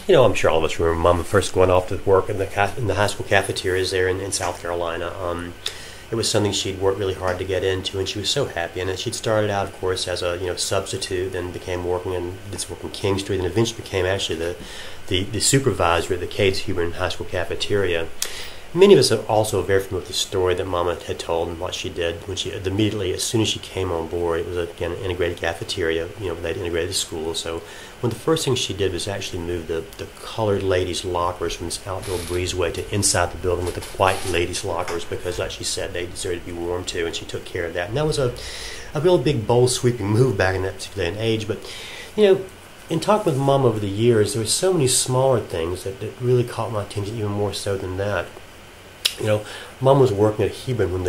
I'm sure all of us remember Mama first going off to work in the high school cafeterias there in South Carolina. It was something she'd worked really hard to get into, and she was so happy. And she'd started out, of course, as a substitute, and became working in King Street, and eventually became actually the supervisor at the Cades Huber High School cafeteria. Many of us are also very familiar with the story that Mama had told and what she did when she immediately, as soon as she came on board. It was again an integrated cafeteria. They'd integrated the school. So one of the first things she did was actually move the colored ladies' lockers from this outdoor breezeway to inside the building with the white ladies' lockers, because, like she said, they deserved to be warm too, and she took care of that. And that was a real big, bold, sweeping move back in that particular age. But in talking with Mom over the years, there were so many smaller things that really caught my attention, even more so than that. Mom was working at Hebron when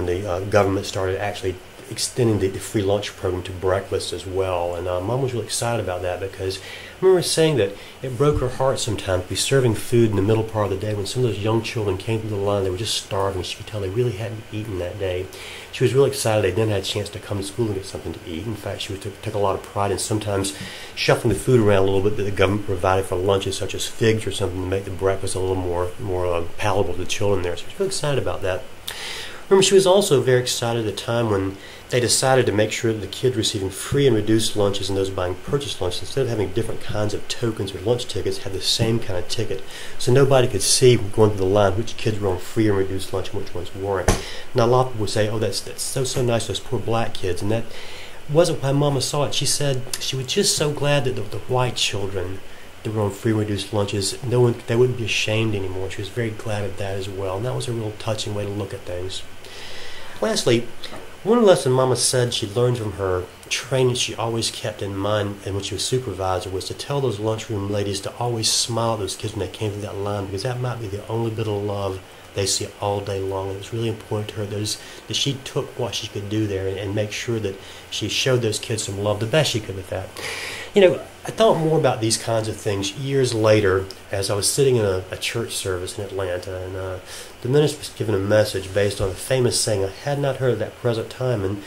the government started actually extending the free lunch program to breakfast as well, and Mom was really excited about that, because I remember saying that it broke her heart sometimes to be serving food in the middle part of the day when some of those young children came through the line. They were just starving. She could tell they really hadn't eaten that day. She was really excited they then had a chance to come to school and get something to eat. In fact, she took a lot of pride in sometimes shuffling the food around a little bit that the government provided for lunches, such as figs or something, to make the breakfast a little more palatable to the children there. So she was really excited about that. Remember, she was also very excited at the time when they decided to make sure that the kids receiving free and reduced lunches and those buying purchased lunches, instead of having different kinds of tokens or lunch tickets, had the same kind of ticket. So nobody could see going through the line which kids were on free and reduced lunch and which ones weren't. Now, a lot of people would say, oh, that's so nice, those poor black kids. And that wasn't why Mama saw it. She said she was just so glad that the white children that were on free and reduced lunches, they wouldn't be ashamed anymore. She was very glad of that as well. And that was a real touching way to look at things. Lastly, one lesson Mama said she learned from her training she always kept in mind, and when she was supervisor, was to tell those lunchroom ladies to always smile at those kids when they came through that line, because that might be the only bit of love they see all day long. And it was really important to her that she took what she could do there and make sure that she showed those kids some love the best she could with that. I thought more about these kinds of things years later as I was sitting in a church service in Atlanta, and the minister was giving a message based on a famous saying I had not heard at that present time. And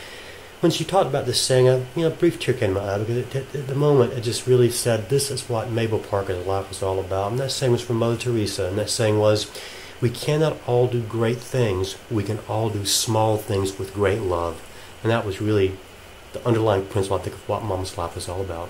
when she talked about this saying, a brief tear came to my eye, because at the moment it just really said, this is what Mabel Parker's life was all about. And that saying was from Mother Teresa, and that saying was, we cannot all do great things, we can all do small things with great love. And that was really the underlying principle, I think, of what Mama's life was all about.